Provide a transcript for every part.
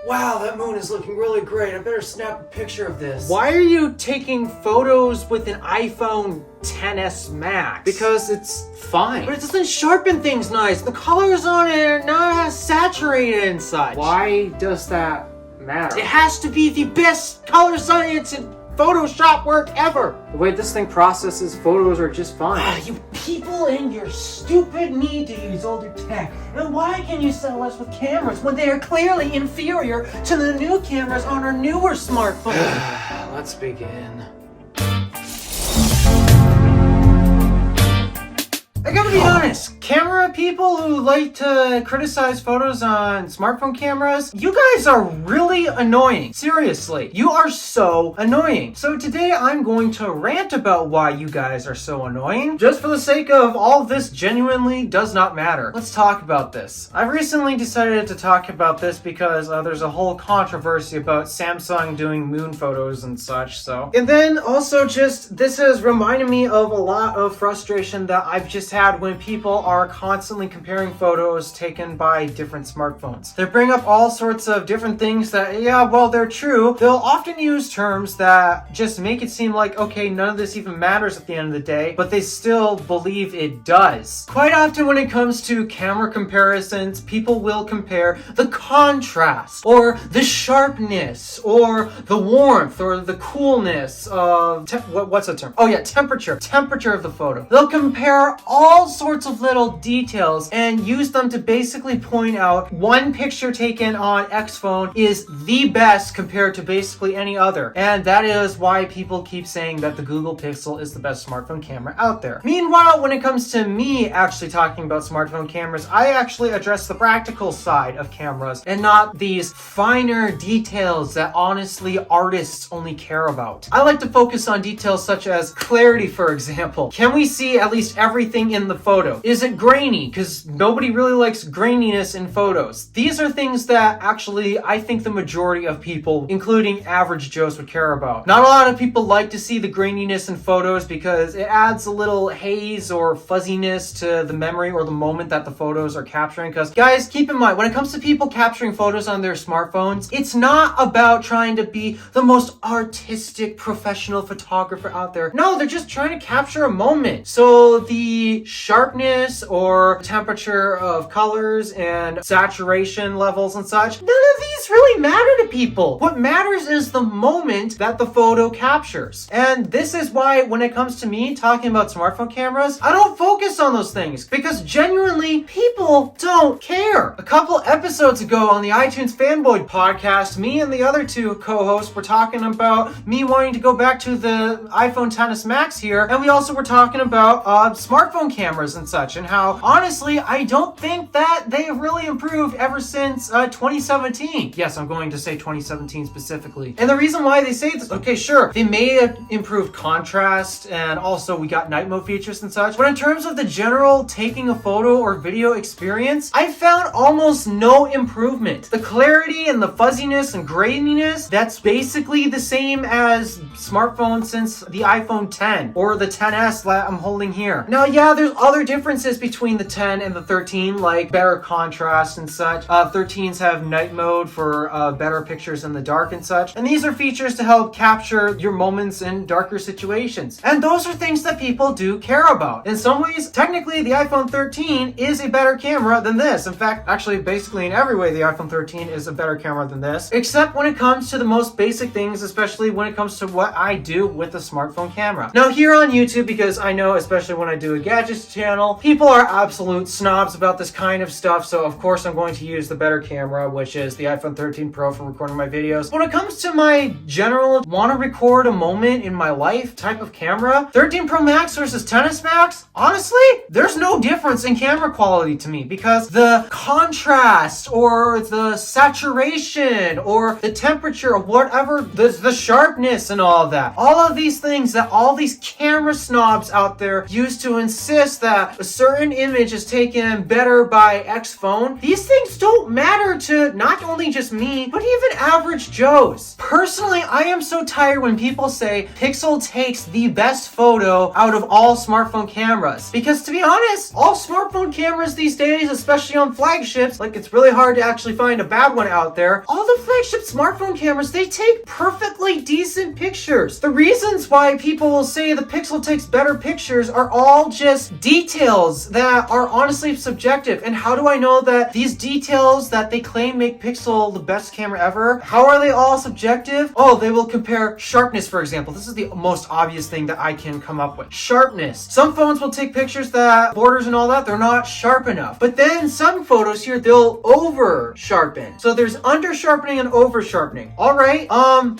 Wow, that moon is looking really great. I better snap a picture of this. Why are you taking photos with an iPhone XS Max? Because it's fine. But it doesn't sharpen things nice. The colors on it are not as saturated and such. Why does that matter? It has to be the best color science and Photoshop work ever. The way this thing processes photos are just fine. You people and your stupid need to use older tech. And why can you sell us with cameras when they are clearly inferior to the new cameras on our newer smartphones? Let's begin. I gotta be honest, camera people who like to criticize photos on smartphone cameras, you guys are really annoying. Seriously, you are so annoying. So today I'm going to rant about why you guys are so annoying, just for the sake of all this genuinely does not matter. Let's talk about this. I've recently decided to talk about this because there's a whole controversy about Samsung doing moon photos and such, so. And then also just, this has reminded me of a lot of frustration that I've just had when people are constantly comparing photos taken by different smartphones. They bring up all sorts of different things that, yeah, well, they're true. They'll often use terms that just make it seem like, okay, none of this even matters at the end of the day, but they still believe it does. Quite often when it comes to camera comparisons, people will compare the contrast, or the sharpness, or the warmth, or the coolness of, what's the term? Oh yeah, temperature of the photo. They'll compare all sorts of little details and use them to basically point out one picture taken on X phone is the best compared to basically any other. And that is why people keep saying that the Google Pixel is the best smartphone camera out there. Meanwhile, when it comes to me actually talking about smartphone cameras, I actually address the practical side of cameras and not these finer details that honestly artists only care about. I like to focus on details such as clarity, for example. Can we see at least everything in the photo? Is it grainy? Because nobody really likes graininess in photos. These are things that actually I think the majority of people, including average Joes, would care about. Not a lot of people like to see the graininess in photos because it adds a little haze or fuzziness to the memory or the moment that the photos are capturing. Because guys, keep in mind, when it comes to people capturing photos on their smartphones, it's not about trying to be the most artistic professional photographer out there. No, they're just trying to capture a moment. So the sharpness or temperature of colors and saturation levels and such, none of these really matter to people. What matters is the moment that the photo captures. And this is why when it comes to me talking about smartphone cameras, I don't focus on those things because genuinely people don't care. A couple episodes ago on the iTunes Fanboy podcast, me and the other two co-hosts were talking about me wanting to go back to the iPhone XS Max here, and we also were talking about smartphone cameras and such, and how honestly I don't think that they have really improved ever since 2017. Yes, I'm going to say 2017 specifically. And the reason why they say this, okay, sure, they may have improved contrast and also we got night mode features and such, but in terms of the general taking a photo or video experience, I found almost no improvement. The clarity and the fuzziness and graininess, that's basically the same as smartphones since the iPhone 10 or the XS that I'm holding here. Now, yeah, there's other differences between the 10 and the 13, like better contrast and such. 13s have night mode for better pictures in the dark and such. And these are features to help capture your moments in darker situations. And those are things that people do care about. In some ways, technically, the iPhone 13 is a better camera than this. In fact, actually, basically in every way, the iPhone 13 is a better camera than this, except when it comes to the most basic things, especially when it comes to what I do with the smartphone camera. Now, here on YouTube, because I know, especially when I do a gadgets channel, people are absolute snobs about this kind of stuff, so of course I'm going to use the better camera, which is the iPhone 13 Pro for recording my videos. When it comes to my general want to record a moment in my life type of camera, 13 Pro Max versus XS Max, honestly, there's no difference in camera quality to me because the contrast or the saturation or the temperature or whatever, the sharpness and all of that, all of these things that all these camera snobs out there used to insist insist that a certain image is taken better by X phone, these things don't matter to not only just me, but even average Joes. Personally, I am so tired when people say Pixel takes the best photo out of all smartphone cameras. Because to be honest, all smartphone cameras these days, especially on flagships, like it's really hard to actually find a bad one out there, all the flagship smartphone cameras, they take perfectly decent pictures. The reasons why people will say the Pixel takes better pictures are all just details that are honestly subjective. And how do I know that these details that they claim make Pixel the best camera ever, how are they all subjective? Oh, they will compare sharpness, for example. This is the most obvious thing that I can come up with. Sharpness. Some phones will take pictures that borders and all that, they're not sharp enough. But then some photos here, they'll over sharpen. So there's under sharpening and over sharpening. All right,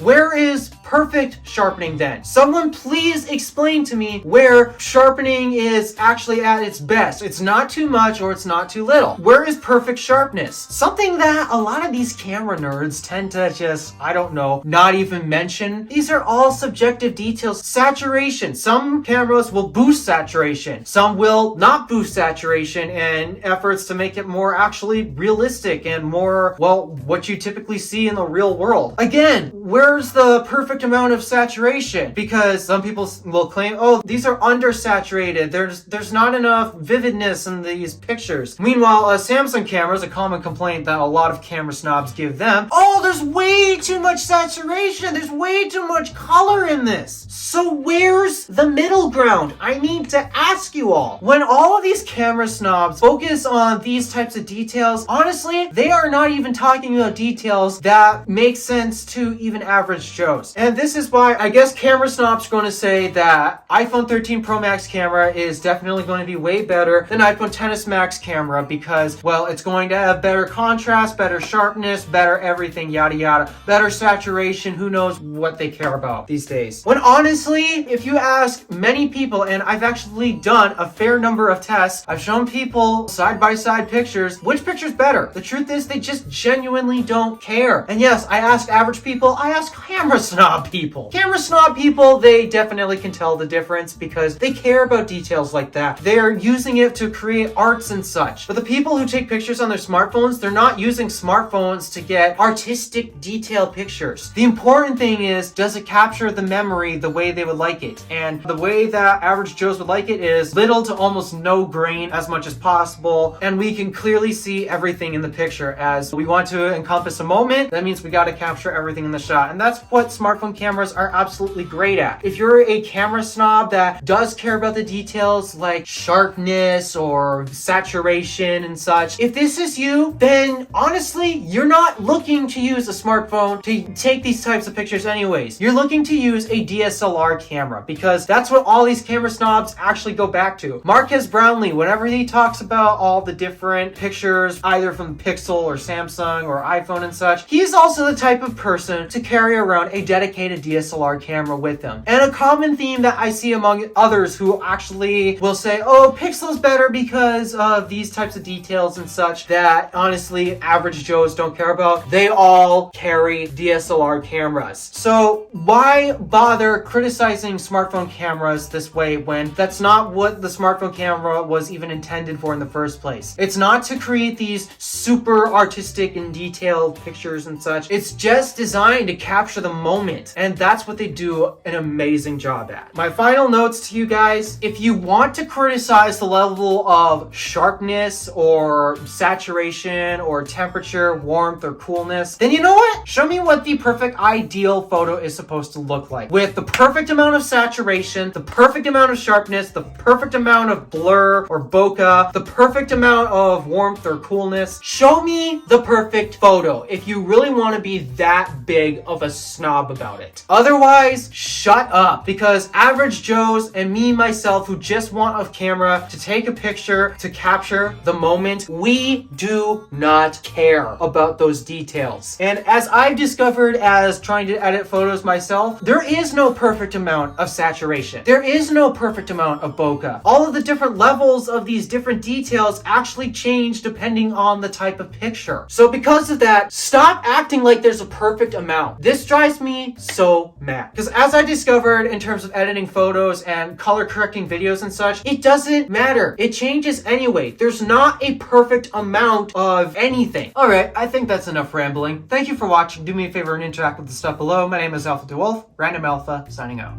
where is perfect sharpening then? Someone please explain to me where sharpening is actually at its best. It's not too much or it's not too little. Where is perfect sharpness? Something that a lot of these camera nerds tend to just, I don't know, not even mention. These are all subjective details. Saturation. Some cameras will boost saturation. Some will not boost saturation in efforts to make it more actually realistic and more, well, what you typically see in the real world. Again, where's the perfect amount of saturation? Because some people will claim, oh, these are undersaturated. There's not enough vividness in these pictures. Meanwhile, Samsung cameras, a common complaint that a lot of camera snobs give them, oh, there's way too much saturation. There's way too much color in this. So where's the middle ground? I need to ask you all. When all of these camera snobs focus on these types of details, honestly, they are not even talking about details that make sense to even average Joes. And this is why I guess camera snobs are going to say that iPhone 13 Pro Max camera is definitely going to be way better than iPhone XS Max camera because, well, it's going to have better contrast, better sharpness, better everything, yada yada, better saturation. Who knows what they care about these days? When honestly, if you ask many people, and I've actually done a fair number of tests, I've shown people side-by-side pictures, which picture's better? The truth is they just genuinely don't care. And yes, I ask average people, I ask camera snob people. Camera snob people, they definitely can tell the difference because they care about details like that. They're using it to create arts and such. But the people who take pictures on their smartphones, they're not using smartphones to get artistic, detailed pictures. The important thing is, does it capture the memory the way they would like it? And the way that average Joes would like it is little to almost no grain as much as possible. And we can clearly see everything in the picture. As we want to encompass a moment, that means we got to capture everything in the shot. And that's what smartphone cameras are absolutely great at. If you're a camera snob that does care about the details like sharpness or saturation and such, if this is you, then honestly, you're not looking to use a smartphone to take these types of pictures anyways. You're looking to use a DSLR camera because that's what all these camera snobs actually go back to. Marques Brownlee, whenever he talks about all the different pictures, either from Pixel or Samsung or iPhone and such, he's also the type of person to carry around a dedicated DSLR camera with him. And a common theme that I see among others who actually will say, oh, Pixel's better because of these types of details and such that honestly average Joes don't care about, they all carry DSLR cameras. So why bother criticizing smartphone cameras this way when that's not what the smartphone camera was even intended for in the first place? It's not to create these super artistic and detailed pictures and such. It's just designed to capture the moment, and that's what they do an amazing job at. My final notes to you guys, if you want to criticize the level of sharpness or saturation or temperature, warmth or coolness, then you know what? Show me what the perfect ideal photo is supposed to look like. With the perfect amount of saturation, the perfect amount of sharpness, the perfect amount of blur or bokeh, the perfect amount of warmth or coolness. Show me the perfect photo if you really want to be that big of a snob about it. Otherwise, shut up, because average Joes and me myself who just want a camera to take a picture to capture the moment, we do not care about those details. And as I've discovered as trying to edit photos myself, there is no perfect amount of saturation. There is no perfect amount of bokeh. All of the different levels of these different details actually change depending on the type of picture. So because of that, stop acting like there's a perfect amount. This drives me so mad. Because as I discovered in terms of editing photos and color correcting videos and such, it doesn't matter. It changes anyway. There's not a perfect amount of anything. Alright, I think that's enough rambling. Thank you for watching. Do me a favor and interact with the stuff below. My name is DeWolf, Random Alpha, signing out.